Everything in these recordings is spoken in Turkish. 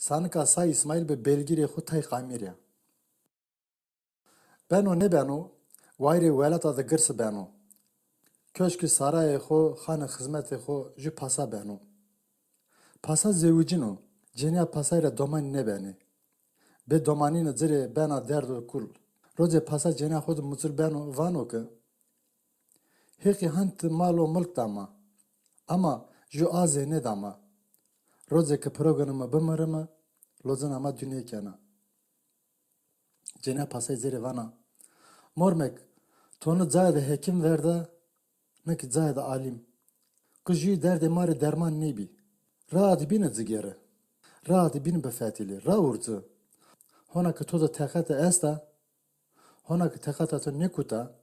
Sanıka say İsmail be belgiri xu tay qamiriya. Beno ne beno, vayri velata da gırsı beno. Köşkü sarayı xu, xanı hizmeti xu, jü pasa beno. Pasa zevcino, cenya pasayla domani ne beni. Be domanini zire bena derdo kul. Roze pasa cenya xud mutsur beno vano ki. Heki hant malo mulk dama. Ama jü aze ne dama. Roze ki programı bımarımı, lozun ama dünya kana. Cenya pasay zire vana. Mormek, tonu zayda hekim verda, neki zayda alim. Kıjı derde mare derman nebi. Rahat bine zigere. Rahat bine befatili. Ra urzu. Hona ki toza tekata esta, hona ki tekata to nekuta,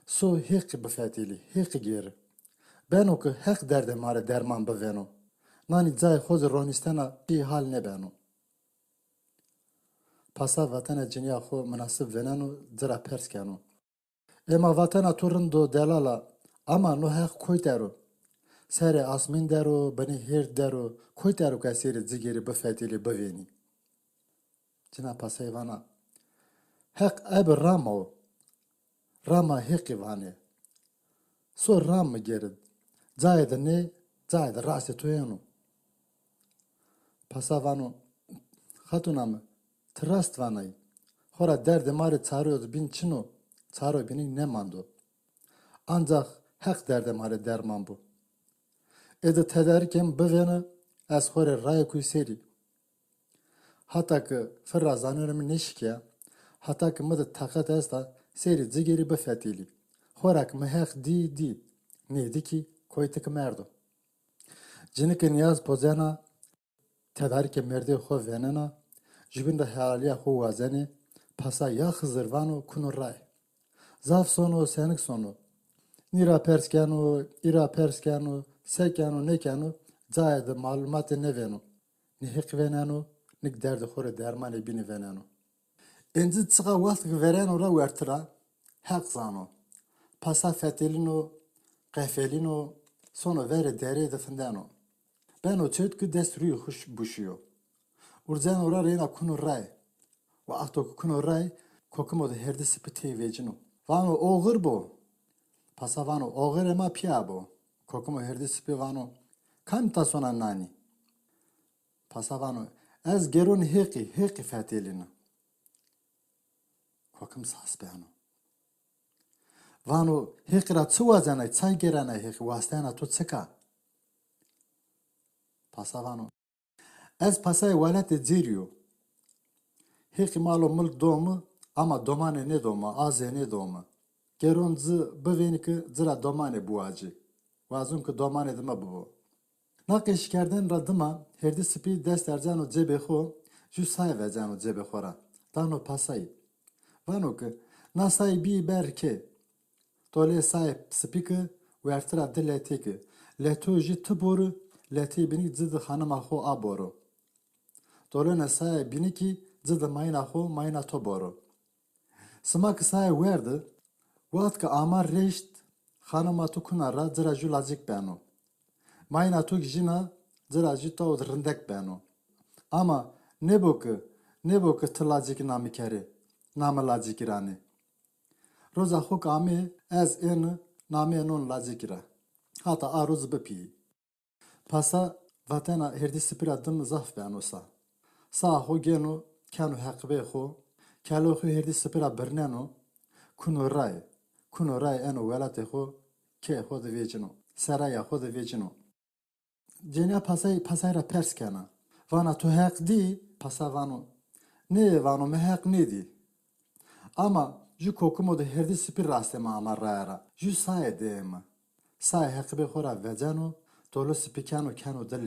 so hek befatili, hek gere. Ben o ki hek derde mare derman beveno. Nani zay xoz ronistana ki hal ne beno. Pasa vatana cinya xo münasib veneno zira pers kano. Ema vatana turun delala, ama no hek koy dero. Sere asmin dero, beni her dero, koy dero ka seri zigeri befatili beveni. Cina pasay vana. Hek eb rama o. Rama heki vane. So rama gerid. Zayda ne, zayda rasi toyano. Pasa vano. Hatunam. Trast vanay. Hora derde mari çarıyordu bin çino. Çaro binin ne mando. Ancak hek derde mari derman bu. Ede tedarken bevene az hore raya kuy seri. Hatta ki fırra zanırımı neşkiya. Hatta ki mıdı takat esta seri zigeri befatili. Horak mehek di. Neydi ki koytuk merdo. Cinike niyaz pozena tedarike merdi xo venena. Jibin de hayaliya xo vazeni. Pasa ya xızırvano kunu ray. Zaf sonu senik sonu. Nira perskano, ira perskano, sekano, nekano. Zayed malumatı ne veno. Ne hek veneno. Nik derdi xore dermani bini veneno. Enzi çığa vakt vereno ra vertira. Hek zano. Pasa fetelino, qefelino, sonu vere deri defendano. Ben o çötkü destruyu huş buşuyor. Urzen ora reyna kunu ray. Ve akto kunu ray, kokumo da herde spiti vecino. Vano oğur bu. Pasa vano oğur ema pia bu. Kokumo herde spi vano. Kam ta sona nani. Pasa vano. Ez gerun heki fetelino. Kokum sas beano. Vano hekira çuvazana çay gerana heki vastana to tseka. Pasa vano. Ez pasay valet ziriyo. Heki malo mulk doğmu ama domane ne doğma, aze ne doğma. Geron zı beveni ki zıra domane bu acı. Vazun ki domane dima bu. Nakiş kerden radıma herdi spi dest ercano cebe xo, ju say vecano cebe xora. Dano pasay. Vano ki nasay bi berke. Tole say spi ki vertira dilete ki. Leto ji tıboru, leti bini zıdı hanıma xo aboru. Tole nasay bini ki zıdı mayna xo mayna to boru. Smak say verdi. Wat ka amar reşt hanıma tu kunara zıra ju lacik beno. Mayna tu jina zıra ju to rındek beno. Ama ne bu ki tılacik nami kere. Namı lacik irani. Roza xuk ami ez en nami enon lacik ira. Hata aruz bepi. Pasa vatena herdi spira dım zaf benosa. Sa xo geno kanu haqbe xo. Kalo xo herdi spira berneno. Kunu ray eno velate xo. Ke xo de vecino. Saraya xo de vecino. Cenya pasayra pers kana. Vana tu haq di pasa vano. Ne vano me haq ne di. Ama ju kokumo de herdi spir rastema amar rayara. Ju saye deyema. Saye haqbe xora vecano. Dolo spikano kano de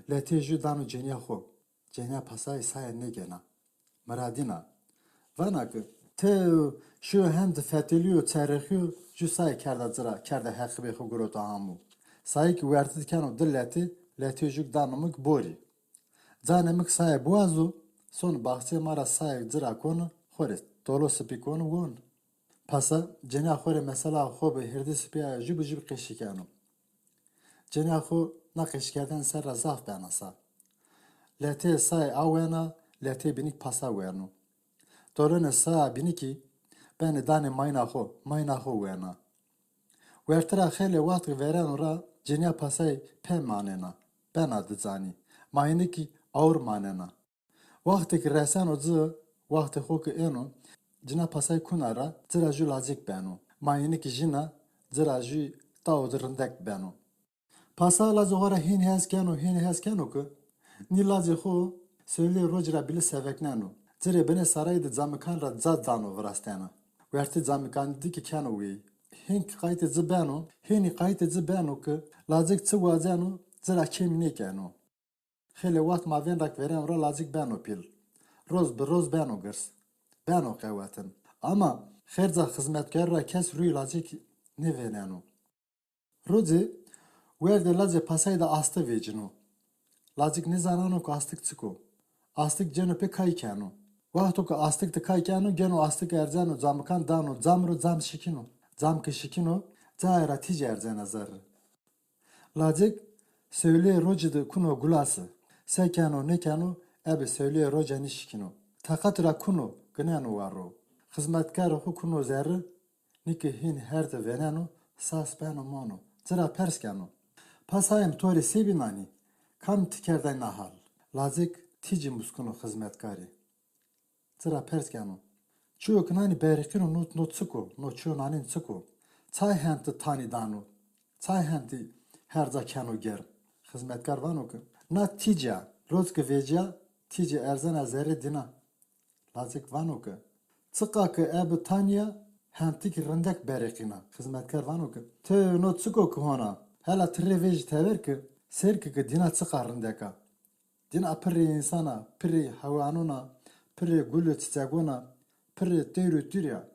leti ju dano cenya xo. Cenya pasay saye ne gena. Maradina. Vana ki te şu hem de fetiliyor çerexiyor ju saye kerda zıra kerda haqbe xo gurota hamu. Saye ki vertid kano de leti ju danamık bori. Zanemik saye boğazu son bahçe mara saye zıra konu xore dolo spikonu gon. Pasa cenya xore mesela xobe herdi spiya jub qeşikano. Cenya xo naqeşkerden serra zaf benasa. lete say awena, lete binik pasa wenu. Dorene sa biniki, ben dane mayna ho wena. Wertera xele waqt veren ra, cinya pasay pe manena, ben adı zani. Mayniki aur manena. Waqti ki resen o zı, waqti xo ki eno, cina pasay kunara, zira ju lazik benu. Mayniki jina, zira ju tao zırındek benu. Pasa la zohara hin heskenu ki, ni lazi xo, söyle rojra bili seveknenu. Zire bene saraydı zamikan ra zad zanu vrastena. Werti zamikan diki kenu wei. Hin kayte zibenu, hini kayte zibenu ki, lazik tsı wazenu, zira kemine kenu. Xele waqt maven rak veren ra lazik benu pil. Roz bi roz benu girs. Benu qewatin. Ama xerza xizmetkar ra kes rüy lazik ne venenu. Rozi, werde lazik pasay da astı vecinu. Lazik ne zananu ku astık çıku. Astık cenu pe kay kenu. Waqtu ku astık te kay kenu, genu astık erzenu zamkan danu, zamru zam şikinu. Zam ki şikinu, zaira tic erzena zarı. Lazik, söyle rojide kuno gulası. Sekenu nekenu, ebe söyle rojani şikinu. Takatra kuno, gnenu varu. Hizmetkar hu kuno zerri, niki hin herde venenu, sas benu monu. Zira perskenu. Pasayem tori sebinani, kam tikerden nahal. Lazik, tici muskunu hizmetkari. Zira perskenu. Çuyo knani berikinu no tsuku, no çuyo nanin tsuku. Çay henti tani danu. Çay henti herza kenu ger. Hizmetkar vanu ki. Na tica, rozki vecia, tici erzena zerre dina. Lazik vanu ki. Tsıka ki ebi tanya, hentik rindek berikina. Hizmetkar vanu ki. Te no tsuku ki hona. Hela tre veci tever ki. Serki ki dina tsıka rindeka. Dina piri insana, piri havanuna, piri gülü çiçeguna, piri teyru tyrya.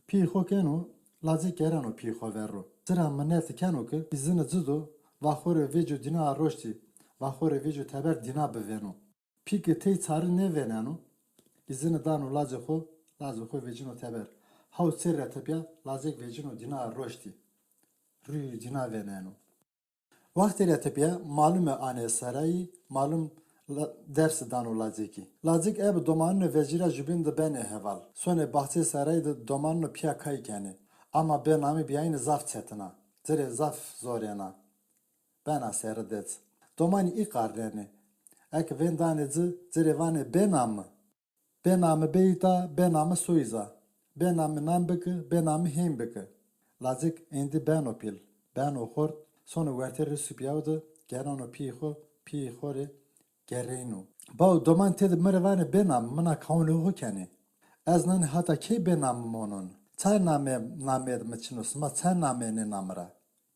Pi xo kenu, lazik geranu pi xo verru. Zira minnet kenu ki, izini zidu, vaxore vecu dina roşti, vaxore vecu teber dina bivenu. Pi ki tey çarı ne venenu, izini danu lazik xo vecino teber. Hav serre tepya, lazik vecino dina roşti. Rüy dina venenu. Vaxtele tepya, malume ane sarayı, malum dersi danu laziki. Lazik eb domanını vezira jübin bene heval. Sone bahçe saraydı domanını piya kay keni. Ama ben ami biyayını zaf çetina. Zire zaf zorena. Bena seyredec. Domani ikarreni. Ek vendanezi zire vane benamı. Benamı beyta, benamı soyza. Benamı nambıkı, benamı hembıkı. Lazik indi benopil. Beno hort. Sonu verteri süpyavdı. Gerano pi xore. Gereynu. Bao doman ted mervane benam mına kaunu hokeni. Ez nani hata ke benam monon. Çay name mçinus ma çay name ne namra.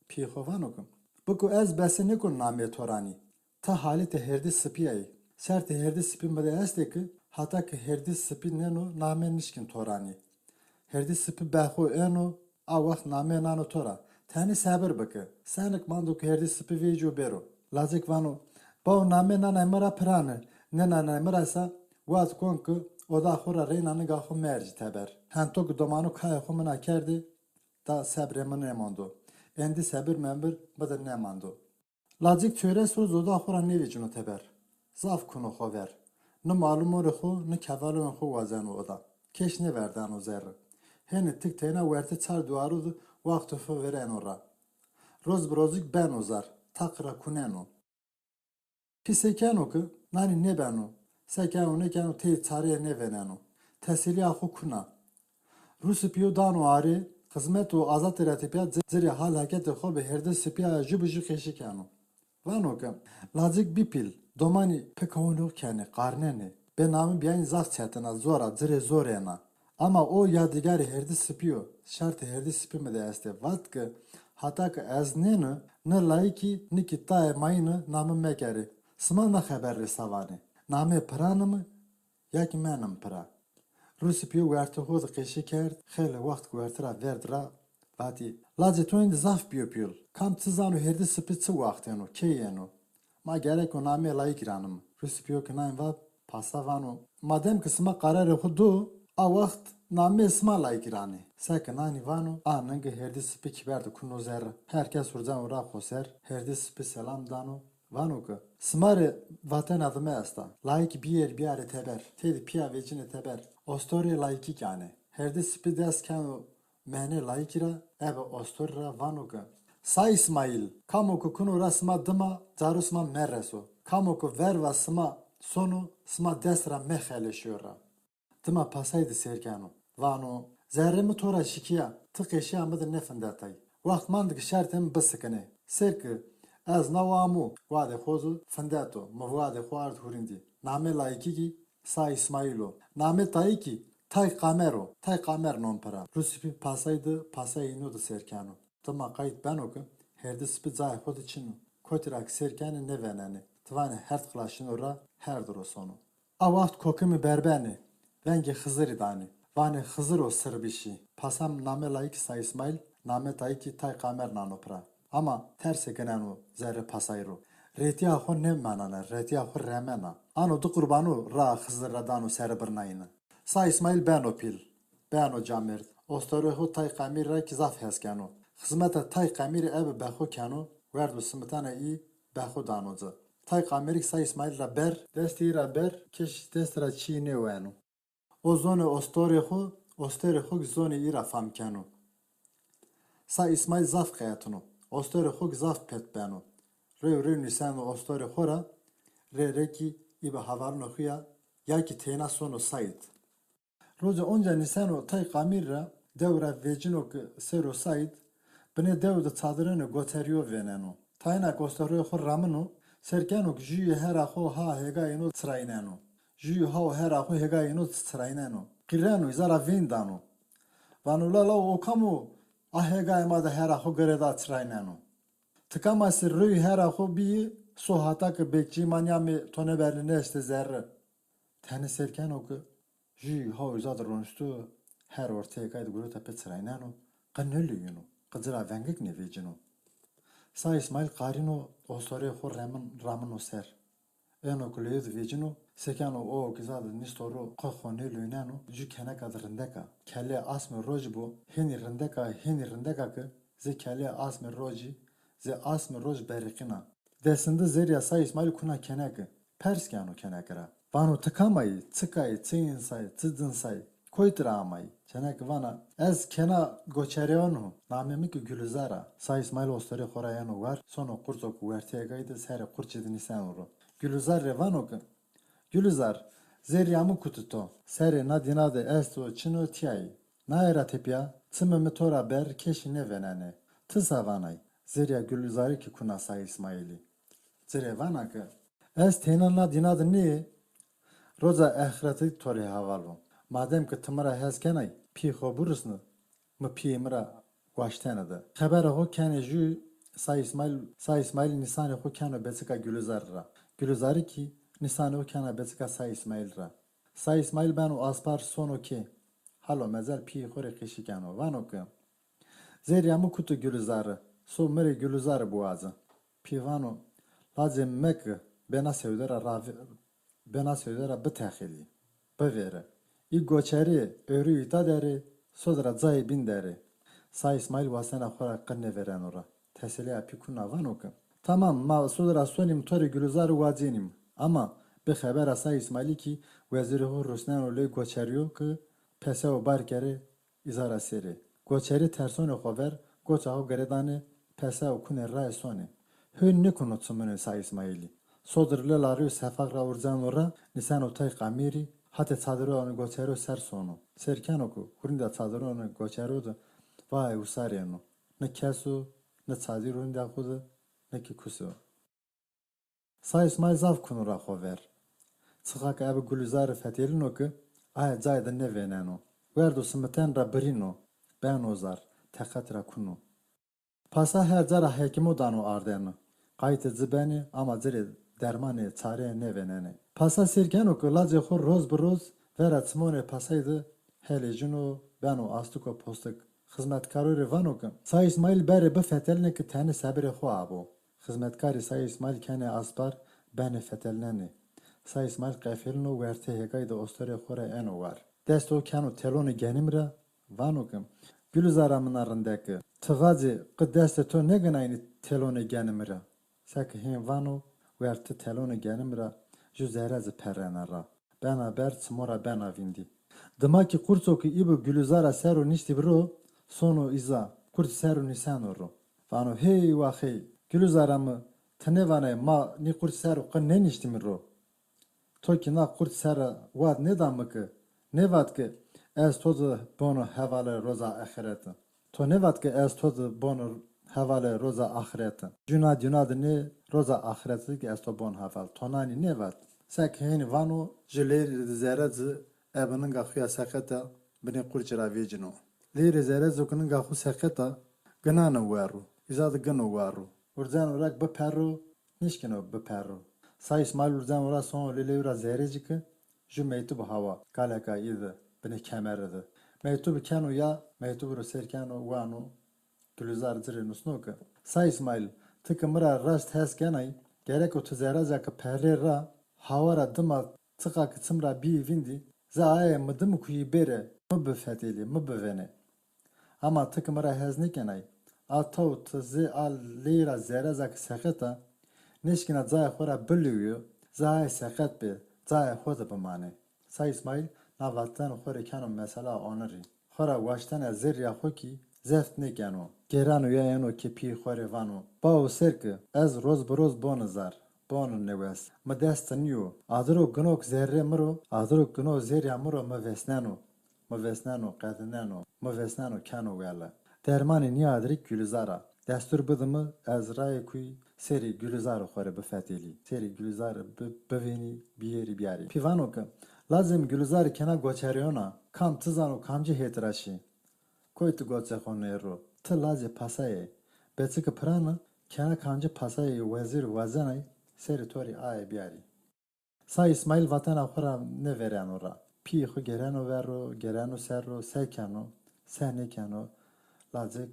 Pi xovanokum. Buku ez besene kun name torani. Ta halite herdi spiyay. Serte herdi spin bade este ki hata ki herdi spin neno name nişkin torani. Herdi spi baxo eno a vaxt name nano tora. Tani sabır bakı. Senik mandu ki herdi spi vejo bero. Lazik vano. Bao name nana mera prane, ne nana mera sa, vaz kon ki oda xora reynanı gaxo merci teber. Hento ki domanu kaya xo mena kerdi, da sabremı nemandu. Endi sabır membir bada nemandu. Lazik çöre söz oda xora nevicino teber. Zaf kunu xo ver. Ne malumori xo, ne kevalon xo vazenu oda. Keş ne verdan o zerri. Heni tik teyna verti çar duarudu, vakti xo veren ora. Roz brozik ben ozar, takra kunenu. Pi sekenu ki, nani ne benu, sekenu ne kenu te çare ne venenu. Tesili axu kuna. Rusi piyo danu ari, hizmet o azat eretipiya ziri hal haketi xo be herde sipiya jubu ju keşi kenu. Vanu ki, lazik bipil, domani pekavunu keni, karneni. Ben nami biyayin zaf çetina zora, ziri zorena. Ama o yadigari herdi sipiyo, şartı herdi sipime de este. Vat ki, hatta ki ez nenu, ne layiki, ne kittaye mayını namı mekeri. Sma na xeberri savani. Name pranı mı? Ya ki menim pra. Rusi piyo verti hoz qeşi kerd, xele vaqt vertira verdra, vati. Lazi to indi zaf piyo piyo. Kam tizanu herdi sipi tsı vaqtenu, keyenu. Ma gerek o name layik ranım. Rusi piyo ki naim vab, pasavanu. Madem ki sma qararı hudu, a vaqt name sma layik rani. Seke nani vanu, a nenge herdi sipi kiberdi kuno zerre. Herkes urcan ura khoser, herdi sipi selam danu. Vanu ki, Smare vaten adıme asta. Laik bir yer teber. Tedi pia vecine teber. Ostori laiki kane. Herde spidas kanu mehne laikira ebe ostorra vanuga. Sa İsmail. Kamoku kunu rasma dıma zarusma merreso. Kamoku verva sma sonu sma desra meheleşiyorra. Dıma pasaydı serkanu. Vanu. Zerremi tora şikiya. Tık eşyamıdır nefindatay. Vaktmandık şertemi bısıkını. Serki از نوامو واد خوزو فنداتو مواد خوارد هورندی نامه لایکی کی سا اسماعیلو نامه تایکی تای قامر نون پرا روسپی pasaydı da serkano tama kayıt ben oku herde spi zay hodu çinu kotirak serkani ne veneni tvane hert klaşın ora her duro sonu avaht kokimi berbeni venge hızır idani vane hızır o sırbişi pasam name layiki sa İsmail name tayiki tay kamer nanopra ama terse genenu zerre pasayro. Retiya xo ne manana, retiya xo remena. Ano du kurbanu ra xızırradanu serbırnayını. Sa İsmail ben opil, ben o camert. Ostore xo tay kamir ra kizaf heskanu. Xizmeta tay kamir ebe bexo kanu, verdu simitana i bexo danoza. Tay kamirik sa İsmail ra ber, desti ra ber, keş destra çiğne venu. O zone ostore xo zone ira famkanu. Sa İsmail zaf kayatunu. Ostore xo zaf pet benu. Re nisan ostore xora re ki ibe havarno xuya ya ki tena sono sayt. Roza onca nisan o tay qamirra devra vecino ki sero sayt bine devda çadırını goteriyo veneno. Tayna ostore xo ramino serkano jüye hera xo ha hega ino tsraineno. Jüye ha hera xo hega ino tsraineno. Qirano izara vendano. Vanula la o kamu ahega imada hera xo gereda tsraineno. Tıkaması rüy her axo bir sohata ki bekçi manya mi tone berline işte zerre. Teni serken oku. Jü ha uzadır onuştu. Her ortaya kaydı guru tepe sıraynen o. Qanölü yunu. Qızıra vengik nevecin o. Sa İsmail qarino o soruya xo ramın o ser. En o kuleydi vecin o. Seken o kizadı nistoru qoxone lünen o. Jü kene kadırındeka. Kelle asme roj bu. Heni rindeka ki. Ze kelle asme roji. Ze asme roj berikina. Desinde zerya sa İsmail kuna keneke. Perskano kenekera. Vanu tıkamayı, tıkayı, tıyinsayı, tıdınsayı. Koytura amayı. Çenek vana. Ez kena goçereonu. Namemi ki gülüzara. Sa İsmail osteri xorayanu var. Sono kurzo kuverteye gaydı. Sere kurçedini sen uru. Gülüzar revano ki. Gülüzar. Zeryamu kututo. Sere nadinade esto çino tiyayı. Naera tepya. Tımımı tora ber keşine venene. Tısa vanay. Zerya gülüzari ki kuna sa İsmail'i. Zerya vana ki. Ez tenanla dinadı ne? Roza ahireti tori havalu. Madem ki tımıra hezkenay. Pi xo burusnu. Mı pi imra guaştenadı. Xebera ho kene jü sa İsmail nisani ho kene besika gülüzar ra. Gülüzari ki nisani ho kene besika sa İsmail ra. Sa İsmail ben o aspar sonu ki. Halo mezel pi xore kişikano. Vano ki. Zerya mu kutu gülüzarı. So mere gülüzar boğazı. Pivano lazım mek bena sevdera bıtaxili. Bevere. İ goçeri örü ita deri sodra zay bin deri. Sa İsmail vasena xora qanne veren ora. Teseli apikuna vano ki. Tamam ma sodra sonim tori gülüzar vazinim. Ama be xebera sa İsmaili ki veziri hu rusnan ole goçeriyo ki pese o barkeri izara seri. Goçeri tersone xover goçaho geredane pesa okune ray sone. Hön ne konu tsumene sa İsmaili. Sodrle laryo sefakra urzan ora nisan otay kamiri hate çadırı onu goçero ser sonu. Serken oku kurinda çadırı onu goçero da vay usareno. Ne kesu ne çadırı onu da kudu ne ki kusu. Sa İsmail zaf kunura xover. Çıkak abi gülüzar fetelin oku ay zayda ne veneno. Verdo smeten ra brino ben ozar tekat ra kunu. Pasa her zara hekimo dano ardeno. Kayıt zibeni ama zire dermane çare ne venene. Pasa sirken oku laze xor roz broz vera tsmone pasaydı helejino beno astuko postuk hizmetkarı van oku. Sa İsmail bere be fetelne ki tane sabire xo abo. Hizmetkari Sa İsmail kene asbar bene fetelneni. Sa İsmail qafelno verte hegayda ostore xore eno var. Desto kanu teloni genimre van oku. Gülüzaramın arındaki tıgacı qı deste to ne ganayni telone genimre. Saki hem vano Verti telonu genim ra ju zerez perrena ra. Bena ber çmora bena vindi. Dımaki kurso ki ibu gülüzara seru nişti bro sonu iza kurt seru nisano ro. Vano hey va hey gülüzara mı tnevane ma ni kurt seru kan ne nişti mi ro. Toki na kurt sera vad ne damı ki ne vad ki ez tozu bono hevale roza ahiretin. To ne vad ki ez tozu bono hevale roza ahiretin. Cuna ne roza ahiretin ki ez to bon heval. Tonani ne vad. Sek heni vano jileri zerezi ebinin gaxuya seketa bini kurcira vecino. Leri zerezi kunin gaxu seketa gınanı varu. İzadı gını varu. Urzen olarak bu perru nişkino bu perru. Sa İsmail urzen ora son lele ura zereci ki ju meytubu hava. Kaleka idi bini kemeridi. Meytubu kenu ya meytubu ru serkenu vanu gülüzar ziri nusnu ki. Sa İsmail tıkı mıra rast hes genay gerek o tüzeraca ki perre ra havara dıma tıka ki tımra bi vindi zaaye mıdım kuyi bere mı büfeteli mı büvene. Ama tıkı mıra hez ne genay atav tızi al lira zeraza ki seketa neşkina zaya xora bülüyor zaya seket be zaya xoda bimane. Sa İsmail navattan xore kanım mesela onari. Xora vaştan zer ya xo ki zeft ne gano. Gerano ya yano ki pi xore vano. Bao ser ki ez roz broz bonazar. Bonun nevest. Ma destaniyo. Adro gnok zerre mro. Adro gnok zerya mro ma vesnano. Ma vesnano qadnano. Ma vesnano kano vela. Dermani niyadrik gülizara. Destur bidimi ez ray kuy seri gülizar xore bifeteli. Seri gülizar beveni biyeri biyari. Pivano ki lazım gülizar kena goçeriona. Kam tızano kamcı hetraşi. Koytu goçe xonero. Tı lazı pasaye. Betsik pranı kena kamcı pasaye vezir vazanay seri tori ay biyari. Sa İsmail vatan axora ne veren ora. Pi xo gerano vero, gerano serro, sekano, senekano, lazık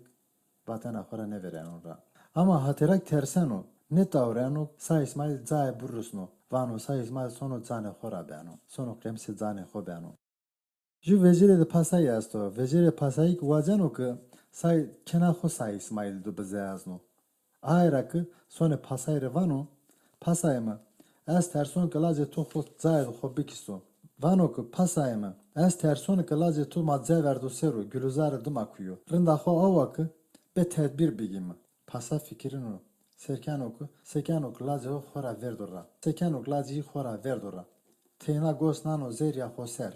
vatan axora ne veren ora. Ama haterak terseno, ne tavreno, Sa İsmail zay burrusno. Vano Sa İsmail sono zane xora beno, sono kremsi zane xo beno. Ju vezire de pasay asto, vezire pasay ki vazano ki say kena xo Sa İsmail du bezazno. Ayra ki sone pasay revano, pasay mı? Ez terson kalaje tu xo zay xo bikiso. Vano ki pasay mı? Ez terson kalaje tu madze verdo seru, gülüzar dıma kuyu. Rinda xo ava ki be tedbir bigimi. Pasa fikrin o. Serkan oku, sekan oku laje o xora verdora. Sekan oku laje xora verdora. Tena gos nano zerya xo ser.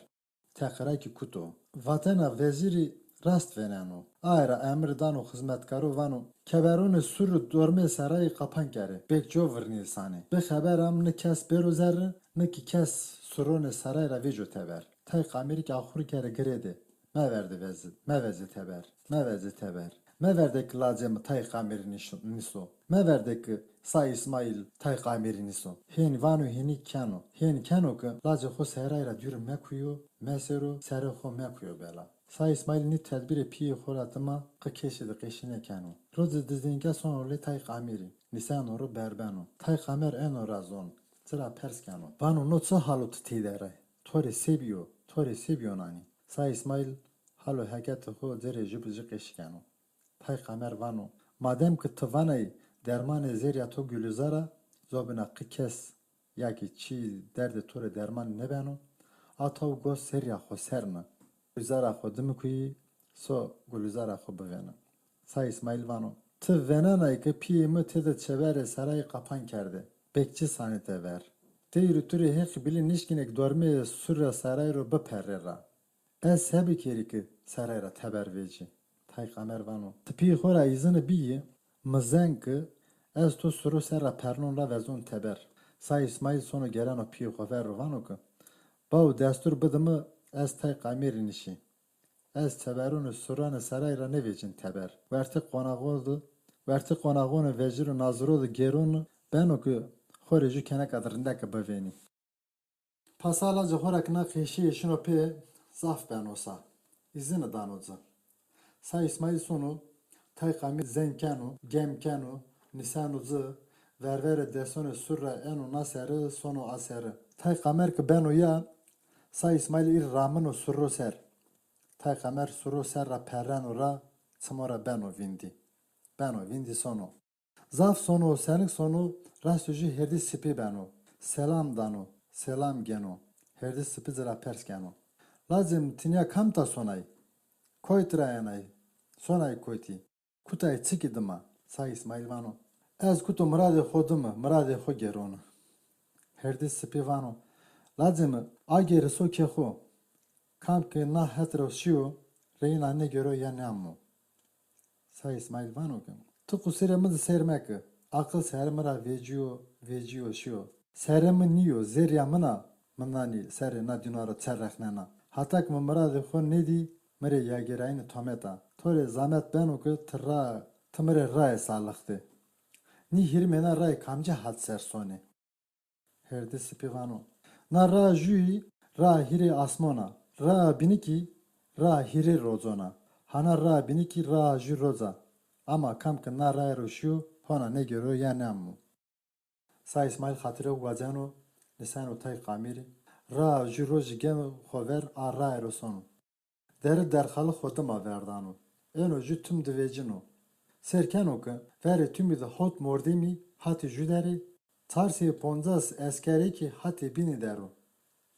Tekra ki kuto. Vatana veziri rast venano. Ayra emir dano hizmetkaru vano. Keberone suru dorme sarayı kapan kere. Bekço vrni sani. Be haberam ne kes beru zerre ne ki kes surone sarayra vejo teber. Tay kameri ki ahuru kere grede. Me verdi vezit. Me vezit teber. Me vezit teber. Me verdek lacem tay kameri niso. Me verdek Sa İsmail tay kameri niso. Hen vanu heni kano. Hen kano ki lace xo sarayra dürüm mekuyo. Mesero sere xo mekuyo bela. Sa İsmail ni tedbir pi xoratıma qikeşidi qeşine kano. Roz dizinke sonroli tay kameri. Nisan oru berbeno. Tay kamer en orazon. Sıra pers kano. Vanu notsa halut tidere. Tori sebiyo. Tori sebiyo nani. Sa İsmail halo heket xo zere jibzi qeşkano. Tay kamer vanu. Madem ki tıvanay derman zerya to gülüzara zobina qikes yaki çi derde tore derman ne beno. Atav gos serya xo serna. Gülüzara xo dimikuyi so gülüzara xo bivena. Sa İsmail vanu. Tı venanay ki piyimi tede çevere sarayı kapan kerde. Bekçi sanite ver. Teyri turi hek bilin nişkinek dormeye surra sarayro beperrera. Ez hebi keri ki sarayra teber veci. Tay kamer vanu. Tipi xora izini biyi mızen ki ez to suru serra pernon ra vezon teber. Sa İsmail sonu gelen o piyi xo ver vanu ki. Bav destur bidimi ez tay kameri nişi. Ez teberunu suranı sarayra ne vecin teber. Verti konağodu. Verti konağonu veciru nazrodu geronu. Ben o ki xore ju kene kadrinde ki beveni. Pasalaca xorak na xeşi şino pe zaf ben olsa. İzini danodza. Sa İsmail sonu tay kamir zenkenu, gemkenu, nisanu zı, ververe desone surra enu naseri sonu aseri. Tay kamer ki beno ya, Sa İsmail ir rameno surro ser. Tay kamer surro serra perreno ra, çmora beno vindi. Beno vindi sonu. Zaf sonu senik sonu rastuji herdi sipi beno. Selam dano. Selam geno. Herdi sipi zira pers geno. Lazım tinya kamta sonay. Koytra yanay. Sonay koyti. Kutay çikidima. Say İsmail vano. Ez kutu mırade xodumu. Mırade xo geronu. Herdi sipi vano. Lazım ageri so kexo. Kamp ke na hetro şiyo. Reyna ne göro ya ne ammo. Say İsmail vano ki. Tu kusiremiz sermek. Akıl sermera veciyo şiyo. Seremi niyo zerya mına. Mınani seri na dinara çerreknena. Hatak mı mırade xo nedi. Mire yagerayını tometa. Tore zahmet beno ki tıra. Tımire ray sağlıktı. Ni hirmena ray kamca had ser soni. Herdi spivano. Na ra jui ra hiri asmona. Ra biniki ra hiri rozona. Hana ra biniki ra ju roza. Ama kamka na ra roşu hona ne görü yanammu. Sa İsmail hatire vazano lisano tay kamiri. Ra ju roz gen xover a ra rosonu. Deri derxalı xodama verdano. Eno ju tüm divecino. Serken oku veri tümü de hot mordimi hati juderi tarsi ponzas eskeri ki hati bini deru.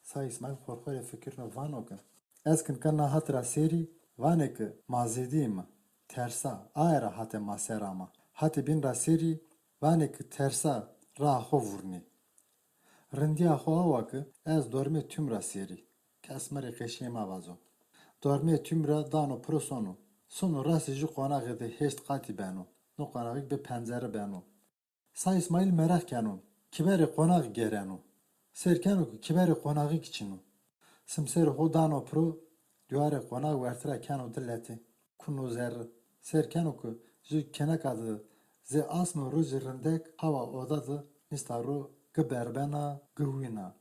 Sa İsmail korkore fikirno van okun. Eskin kana hatra seri vaneke mazidima tersa aera hate maserama. Hati bin ra seri vaneke tersa ra hovurni. Rindiya xo avakı ez dorme tüm ra seri. Kesmeri keşima vazo. Dorme tüm ra dano prosonu. Sonu rası ji qonağı de heşt qati beno. No qonağı be pencere beno. Sa İsmail merak kenu. Kiberi qonağı gerenu. Serkenu kiberi qonağı kiçinu. Simser hodano pro duare qonağı vertira kenu dilleti. Kunu zer. Serkenu ku ji kenak adı ze asma ruj rindek hava odadı nistaru gberbena gıwina.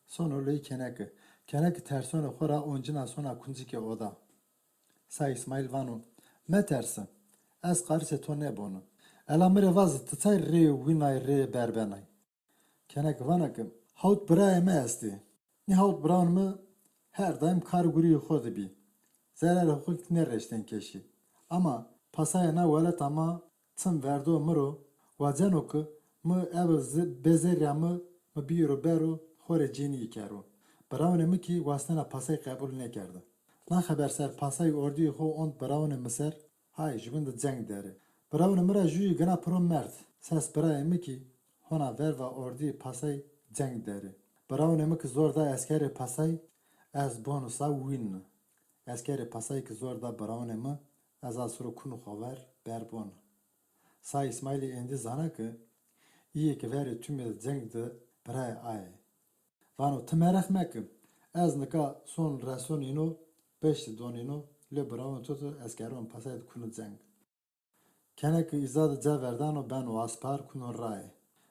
Sonu ley kenak. Kenak tersone xora oncina sona kunjike oda. Sa İsmail vanu. Me tersi. Ez qarse to nebonu. Elamire vaz tıtay re winay re berbenay. Kenek vanakim. Havut biraye me esti. Ni havut biran mı her daim kar guriyi xod bi. Zerere hukuk ne reşten keşi. Ama pasaya na velet ama tım verdo mıro vaceno ku mı ev bezerya mı biro bero xore cini ikero. Biravne mi ki vastana pasay kabul nekerdi. Na haber ser pasay orduyu xo ont biravne miser hay jibin de ceng deri. Biravne mira juyi gana pro mert. Ses biraye mi ki hona ver ve orduyu pasay ceng deri. Biravne mi ki zor da eskeri pasay ez bonusa win. Eskeri pasay ki zor da biravne mi ez asuru kunu xover berbon. Sa İsmail'i endi zana ki iyi ki veri tümel ceng de biraye ay. Vano tmerek mekim. Ez nika son rason ino beşti donino le bravon tutu eskeron pasaydı kunu ceng. Kenek izad ceverdano ben o aspar kunu ray.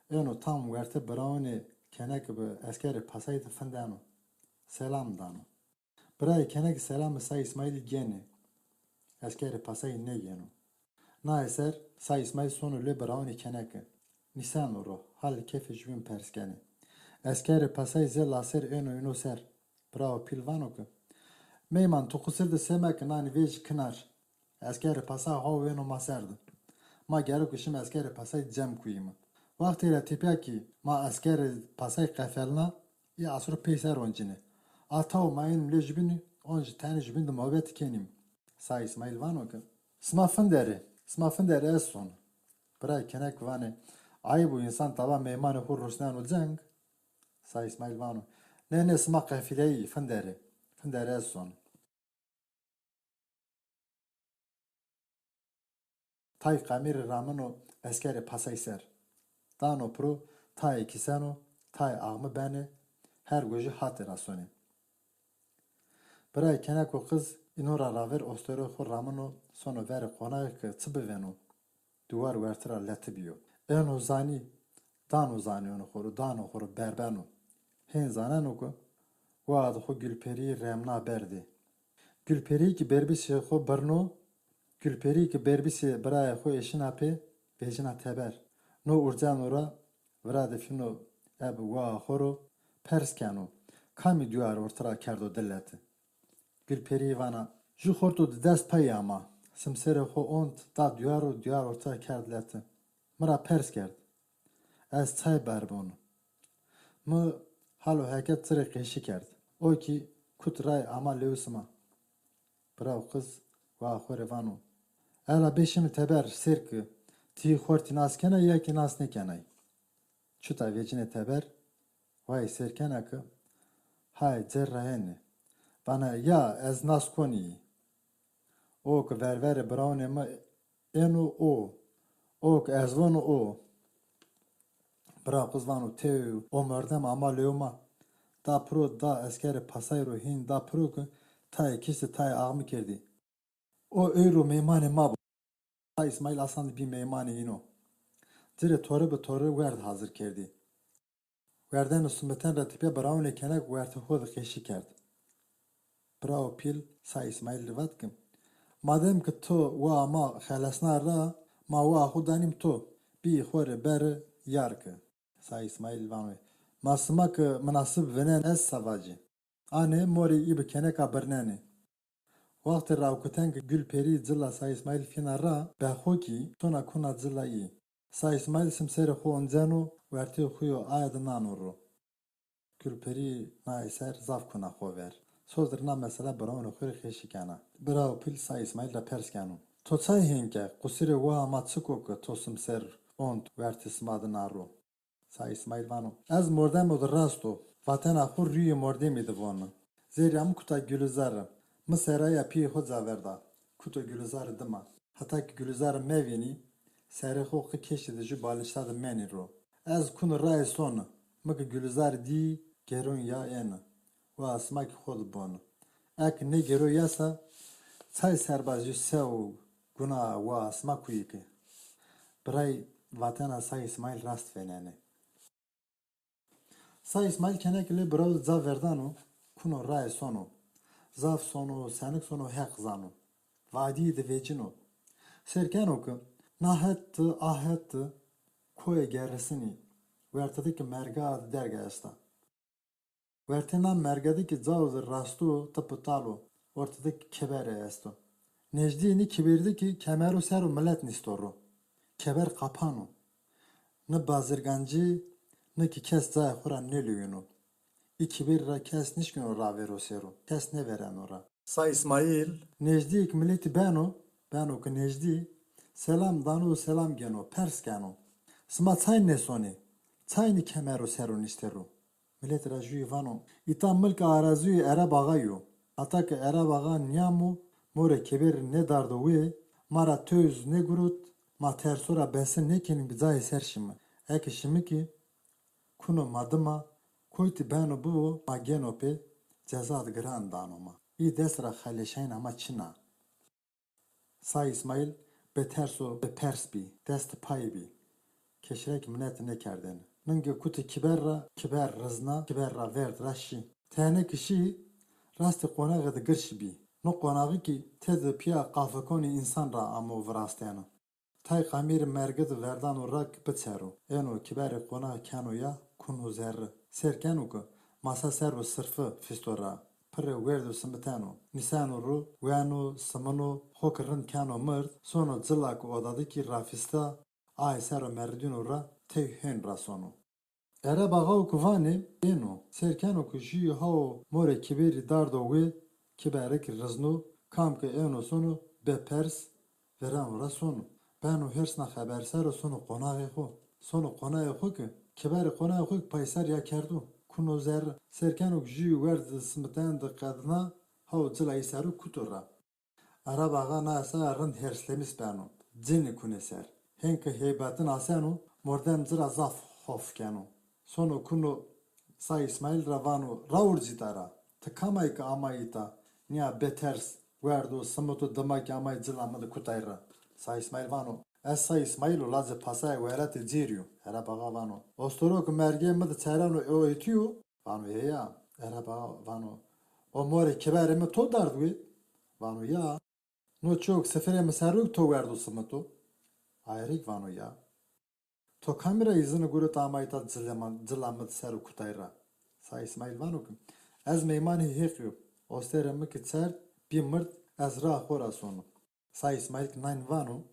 Eno tam verte bravoni kenek be eskeri pasaydı fendano. Selam dano. Bray kenek selam Say İsmail gene. Eskeri pasayı ne geno. Na eser Say İsmail sonu le bravoni kenek. Nisan oro hal kefe jvin perskeni. Eskeri pasayı zel laser eno ino ser. Bravo pilvano ki. Meyman tukusir de semek nani vej kınar. Eskeri pasa havveno maserdi. Ma geri kuşum eskeri pasay cem kuyumu. Vaktiyle tipya ki ma eskeri pasay kafelna ya asur peyser oncini. Atav mayın le jibini onji tane jibin de muhabbet kenim. Sa İsmail vano ki. Smafın deri. Smafın deri es son. Bırak kenek vani. Ay bu insan taba meymanı hur rusnan ceng. Sa İsmail vano. Ne sma kafileyi fınderi. Fınderi es son. Tay kamiri ramano eskeri pasay ser. Dano pro tay kisano tay ağmı beni her goji hatır asoni. Bray kenako kız inora raver ostero xo ramano sono ver konağı ki tıbı veno. Duvar vertira letibiyo. Eno zani dano zani onu xoru dano xoru berbeno. Hen zanano ku vaad xo gülperi remna berdi. Gülperi ki berbisi xo barno Gülperi ki berbisi bray xo eşina pe vejina teber. No urcan ora vrade fino eb wa xoro perskano. Kami duyar ortara kerdo dilleti. Gülperi vana ju xorto dest payama. Simsere xo ont da duyar ortara kerdleti. mıra pers kerd. Ez çay berbonu. Mı halo heket tırı qeşi kerd. O ki kut ray ama lewsma. Brav kız ve axore vanu. Ela beşimi teber sirk ti xorti naskena ya ki nas nekenay. Çuta vecine teber vay serkena ki hay cerrahene. Bana ya ez nas koni. O ki ververe braune ma enu o. O ki ez vanu o. Brav kız vanu tev o merdem ama lewma. Da pro da askeri pasayro hin da pro ki tay kişi tay ağımı kerdi. O euro meymane ma bu. İsmail Hasan bir meymane ino. Dire toru be toru werd hazır kerdi. Werden usumeten ratipe braune kenek werte hod keşi kerdi. Bravo pil sa İsmail rivatkim. Madem ki to wa ma xalasna ra ma wa xudanim to bi xore ber yark. Sa İsmail vanwe. Masmak münasib venen ez savacı. Ane mori ibi keneka bernene. Vakti ravkuten ki gül peri zilla sa İsmail fina ra behho ki tona kuna zilla iyi. Sa İsmail simseri xu onzenu verti xuyo ayadından uru. Gül peri na eser zaf kuna xo ver. Sozdir na mesela braun xuri xeşi kana. Bravo pil sa İsmail la pers kanu. To çay henke kusiri wa ma tsiko ki to simser ont verti smadın aru. Sa İsmail vanu. Az mordem od rasto. Vatena xur rüye mordem idi vonu. Zeryam kuta gülüzarı. Mısıraya pi hoca verda. Kutu gülüzarı dıma. Hatta ki gülüzarı mevini. Seri xoqi keşidici balıştadı meni ro. Az kunu ray sonu. Mıkı gülüzarı di gerun ya eni. Ve asmak xod bonu. Ek ne geru yasa. Çay serbazı sev guna ve asmak uyiki. Bray vatana say İsmail rast veneni. Sa İsmail kenekli brav zav verdanu, kuno ray sonu. Zav sonu, senik sonu hek zanu. Vadi de vecinu. Serkenu ki, nahetti, ahetti, koye gerisini. Vertedeki merga adı derga esta. Vertenan mergadeki zavzı rastu tıpıtalu. Ortadaki kebere esto. Necdini kibirdi ki kemeru seru millet nistoru. Keber kapanu. Ne bazırgancı, ne ki kes zay xuran ne lüyunu. İki bir ra kes nişkin ora vero seru. Kes ne veren ora. Sa İsmail. Necdi ik milleti beno ki Necdi. Selam danu selam geno. Pers geno. Sma çay ne soni. Çay ni kemeru seru nisteru. Millet rajuyi vano. İtam milk arazuyi era bağayu. Ata ki era bağa niyamu. More kebir ne dardo ve. Mara töz ne gurut. Ma tersura besin ne kenin bizayi serşimi. Eki şimi ki. Kuno madıma. Koyti beno bu ma geno pe. Cezad gran danoma. İ desra xaleşayn ama çina. Sa İsmail beterso be pers bi. Dest pay bi. Keşrek minnet ne kerdin. Nınge kuti kiberra, kiber rızna, kiberra verd raşi. Tene kişi rastı konağı da gırşı bi. No konağı ki tez piya kafakoni insan ra amu vrastena. Tay kamir merged verdan urak bitseru. Eno kiber konağı kanu ya kunu zerre. Serkenu ku masa servo sırfı fistora. Pırı verdu sımbetenu. Nisanu ru, venu, sımanu, hokırın kanu mırd. Sono zillak odadaki rafista ay sero merdinu ra tevhen rasonu. Era baga kuvani eno. Serkenu ku ji hao more kiberi dardo ve kiberek rıznu kam ke eno sonu bepers veran rasonu. Beno hersna haberser sonu konağı ho. Sonu konağı ho ki kiberi konağı ho payser ya kerdu. Kuno zer serkenu ji werd smeten de kadna hao zilay seru kutura. Ara baga na asa rın herslemis beno. Cini kuneser. Henke heybatın asenu mordem zira zaf hof kenu. Sonu kunu sa İsmail ravanu raur zitara. Tıkamay ki amayita niya beters verdu smutu damak amay zilamadı kutayra. Sa İsmail vanu. Es sa İsmailu lazı pasay verati ziriyu. Era baga vanu. Ostorok merge mıdı çayranu o etiyu. Vanu ya. Era baga vanu. O mori kiberimi to dardu. Vanu ya. No çok sefere mesaruk to verdu smutu. Ayrik vanu ya. To kamera izini gurut amayta zilamad seru kutayra. Sa İsmail vanu ki. Ez meymani heqiyo. Osteremi ki çer bir mırt ez ra xora sonu. Sa İsmail ki nayn vanu.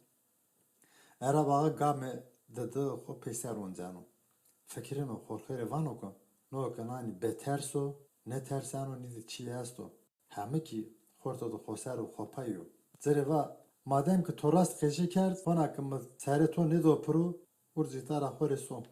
Era bağı game دده خو پیسر اونجانو فکرینو خورخیر وانو کن نو کنانی بترسو نه ترسانو نیدی چی هستو همه کی خورتو دو خوسر و خوپایو زره و madem ki torast keşi kert, bana ki sere to ne do pru, urcitara xore som.